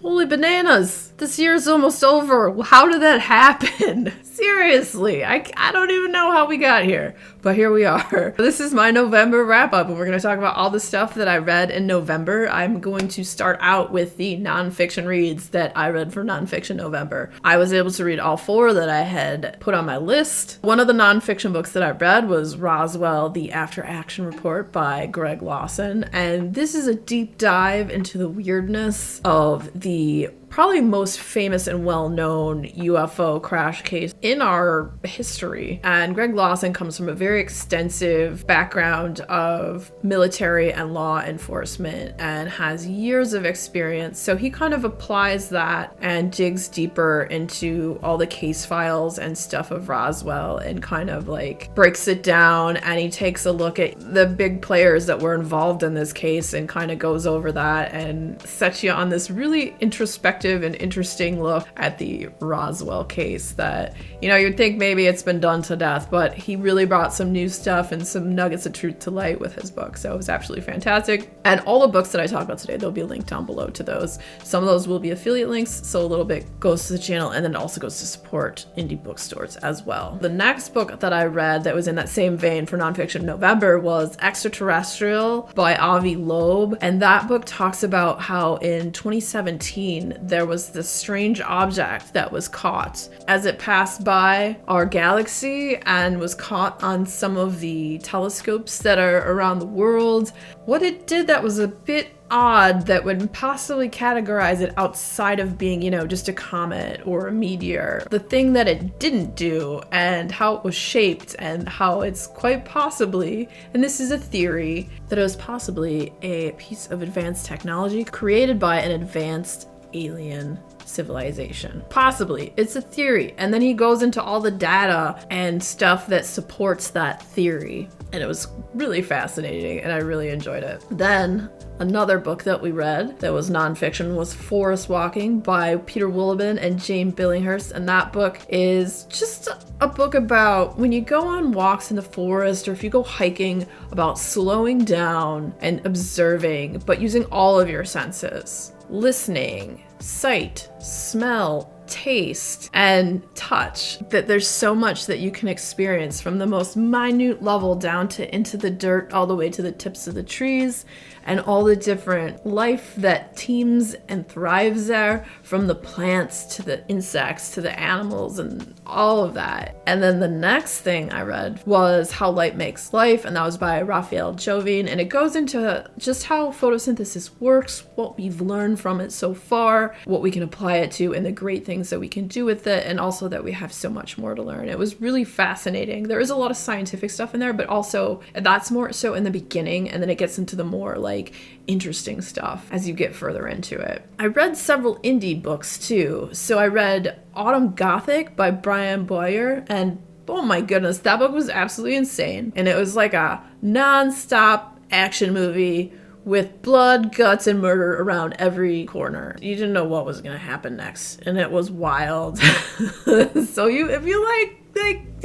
Holy bananas! This year's almost over. How did that happen? Seriously, I don't even know how we got here, but here we are. This is my November wrap up, and we're going to talk about all the stuff that I read in November. I'm going to start out with the nonfiction reads that I read for Nonfiction November. I was able to read all 4 that I had put on my list. One of the nonfiction books that I read was Roswell, The After Action Report by Greg Lawson, and this is a deep dive into the weirdness of the probably most famous and well-known UFO crash case in our history. And Greg Lawson comes from a very extensive background of military and law enforcement and has years of experience. So he kind of applies that and digs deeper into all the case files and stuff of Roswell and kind of like breaks it down, and he takes a look at the big players that were involved in this case and kind of goes over that and sets you on this really introspective and interesting look at the Roswell case that, you know, you'd think maybe it's been done to death, but he really brought some new stuff and some nuggets of truth to light with his book. So it was absolutely fantastic. And all the books that I talk about today, there'll be a link down below to those. Some of those will be affiliate links, so a little bit goes to the channel and then it also goes to support indie bookstores as well. The next book that I read that was in that same vein for Nonfiction November was Extraterrestrial by Avi Loeb. And that book talks about how in 2017, there was this strange object that was caught as it passed by our galaxy and was caught on some of the telescopes that are around the world. What it did that was a bit odd that would possibly categorize it outside of being, you know, just a comet or a meteor. The thing that it didn't do and how it was shaped and how it's quite possibly, and this is a theory, that it was possibly a piece of advanced technology created by an advanced alien civilization. Possibly. It's a theory. And then he goes into all the data and stuff that supports that theory. And it was really fascinating and I really enjoyed it. Then another book that we read that was nonfiction was Forest Walking by Peter Willeben and Jane Billinghurst. And that book is just a book about when you go on walks in the forest or if you go hiking, about slowing down and observing, but using all of your senses. Listening, sight, smell, taste, and touch. That there's so much that you can experience from the most minute level down to into the dirt all the way to the tips of the trees and all the different life that teems and thrives there, from the plants to the insects to the animals and all of that. And then the next thing I read was How Light Makes Life, and that was by Raphael Jovine, and it goes into just how photosynthesis works, what we've learned from it so far, what we can apply it to, and the great things that we can do with it, and also that we have so much more to learn. It was really fascinating. There is a lot of scientific stuff in there, but also that's more so in the beginning, and then it gets into the more like interesting stuff as you get further into it. I read several indie books too. So I read Autumn Gothic by Brian Boyer, and oh my goodness, that book was absolutely insane. And it was like a non-stop action movie with blood, guts, and murder around every corner. You didn't know what was gonna happen next, and it was wild. So if you like,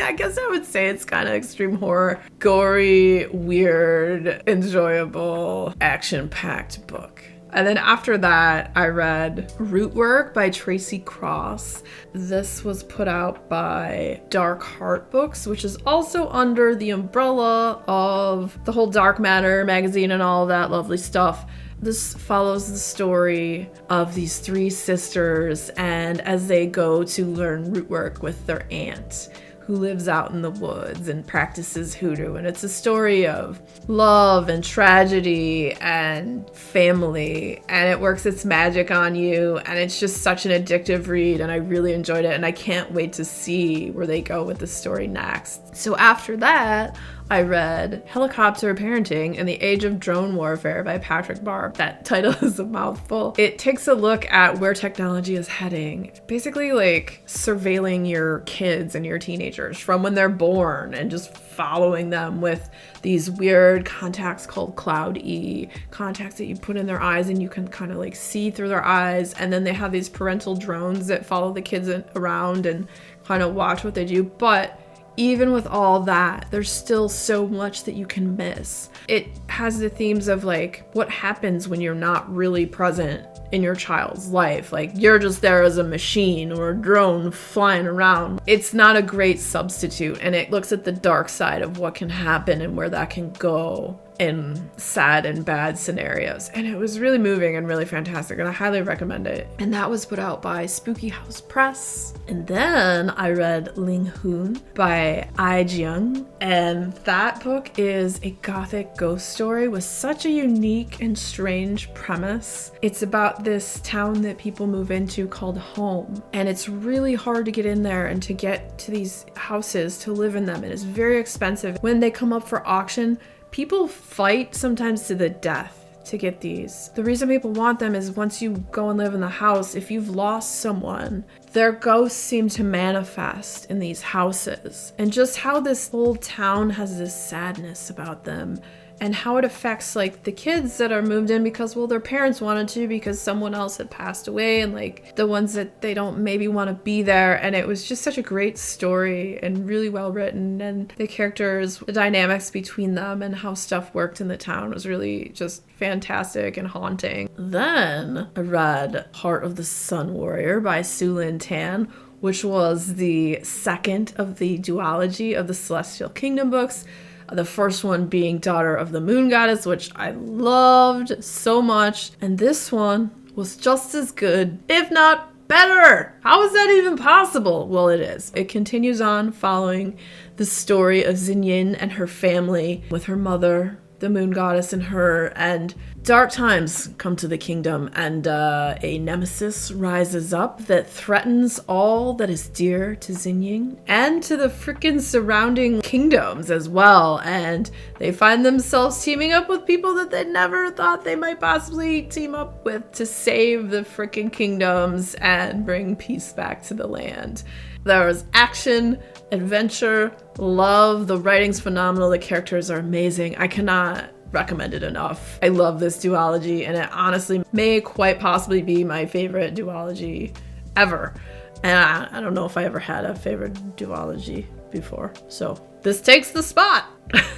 I guess I would say it's kind of extreme horror, gory, weird, enjoyable, action-packed book. And then after that, I read Rootwork by Tracy Cross. This was put out by Dark Heart Books, which is also under the umbrella of the whole Dark Matter magazine and all that lovely stuff. This follows the story of these 3 sisters, and as they go to learn root work with their aunt, who lives out in the woods and practices hoodoo. And it's a story of love and tragedy and family, and it works its magic on you, and it's just such an addictive read, and I really enjoyed it, and I can't wait to see where they go with the story next. So after that, I read Helicopter Parenting in the Age of Drone Warfare by Patrick Barb. That title is a mouthful. It takes a look at where technology is heading. Basically like surveilling your kids and your teenagers from when they're born and just following them with these weird contacts called Cloud E, contacts that you put in their eyes and you can kind of like see through their eyes. And then they have these parental drones that follow the kids around and kind of watch what they do. But even with all that, there's still so much that you can miss. It has the themes of like what happens when you're not really present in your child's life. Like, you're just there as a machine or a drone flying around. It's not a great substitute, and it looks at the dark side of what can happen and where that can go in sad and bad scenarios. And it was really moving and really fantastic, and I highly recommend it. And that was put out by Spooky House Press. And then I read Ling Hoon by Ai Jiang, and that book is a gothic ghost story with such a unique and strange premise. It's about this town that people move into called Home, and it's really hard to get in there and to get to these houses to live in them. It is very expensive. When they come up for auction, people fight sometimes to the death to get these. The reason people want them is once you go and live in the house, if you've lost someone, their ghosts seem to manifest in these houses. And just how this whole town has this sadness about them, and how it affects like the kids that are moved in because, well, their parents wanted to because someone else had passed away, and like the ones that they don't maybe want to be there. And it was just such a great story and really well written, and the characters, the dynamics between them and how stuff worked in the town was really just fantastic and haunting. Then I read Heart of the Sun Warrior by Su Lin Tan, which was the second of the duology of the Celestial Kingdom books. The first one being Daughter of the Moon Goddess, which I loved so much. And this one was just as good, if not better. How is that even possible? Well, it is. It continues on following the story of Xinyin and her family with her mother, the Moon Goddess, and her, and dark times come to the kingdom, and a nemesis rises up that threatens all that is dear to Xinyin and to the freaking surrounding kingdoms as well. And they find themselves teaming up with people that they never thought they might possibly team up with to save the freaking kingdoms and bring peace back to the land. There was action, adventure, love. The writing's phenomenal. The characters are amazing. I cannot recommend it enough. I love this duology, and it honestly may quite possibly be my favorite duology ever. And I don't know if I ever had a favorite duology before, so this takes the spot.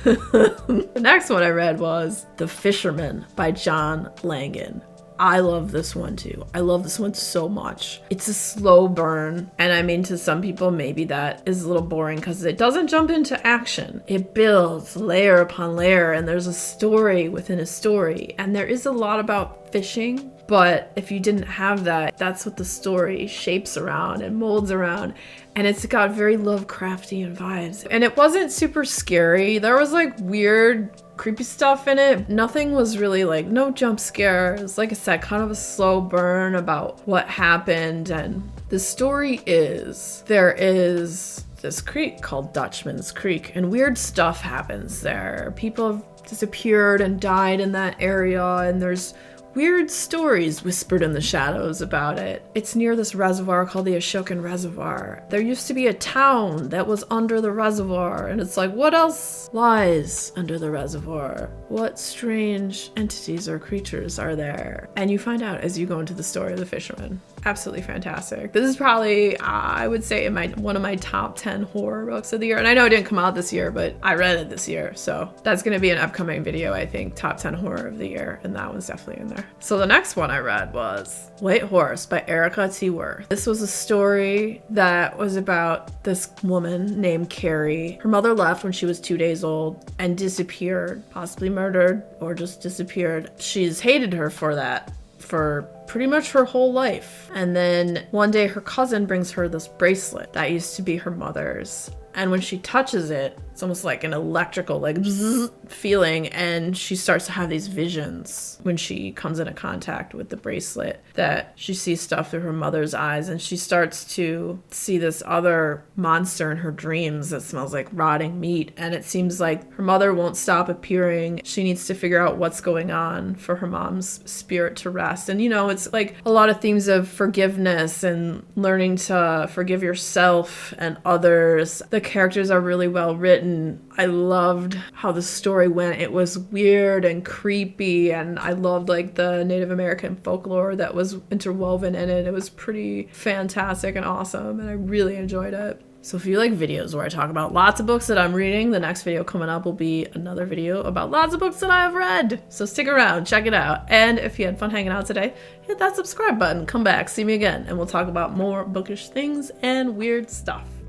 The next one I read was The Fisherman by John Langan. I love this one too. I love this one so much. It's a slow burn, and I mean, to some people maybe that is a little boring because it doesn't jump into action. It builds layer upon layer, and there's a story within a story, and there is a lot about fishing. But if you didn't have that, that's what the story shapes around and molds around. And it's got very Lovecraftian vibes. And it wasn't super scary. There was like weird, creepy stuff in it. Nothing was really like, no jump scares. Like I said, kind of a slow burn about what happened. And the story is, there is this creek called Dutchman's Creek, and weird stuff happens there. People have disappeared and died in that area, and there's weird stories whispered in the shadows about it. It's near this reservoir called the Ashokan Reservoir. There used to be a town that was under the reservoir, and it's like, what else lies under the reservoir? What strange entities or creatures are there? And you find out as you go into the story of the fisherman. Absolutely fantastic. This is probably, I would say, one of my top 10 horror books of the year. And I know it didn't come out this year, but I read it this year. So that's going to be an upcoming video, I think, top 10 horror of the year. And that one's definitely in there. So the next one I read was White Horse by Erica T. Worth. This was a story that was about this woman named Carrie. Her mother left when she was 2 days old and disappeared, possibly murdered or just disappeared. She's hated her for that for pretty much her whole life. And then one day her cousin brings her this bracelet that used to be her mother's. And when she touches it, it's almost like an electrical, like bzzz feeling. And she starts to have these visions when she comes into contact with the bracelet, that she sees stuff through her mother's eyes. And she starts to see this other monster in her dreams that smells like rotting meat. And it seems like her mother won't stop appearing. She needs to figure out what's going on for her mom's spirit to rest. And, you know, it's like a lot of themes of forgiveness and learning to forgive yourself and others. The characters are really well written. I loved how the story went. It was weird and creepy, and I loved like the Native American folklore that was interwoven in it. It was pretty fantastic and awesome, and I really enjoyed it. So if you like videos where I talk about lots of books that I'm reading, the next video coming up will be another video about lots of books that I have read. So stick around, check it out. And if you had fun hanging out today, hit that subscribe button, come back, see me again, and we'll talk about more bookish things and weird stuff.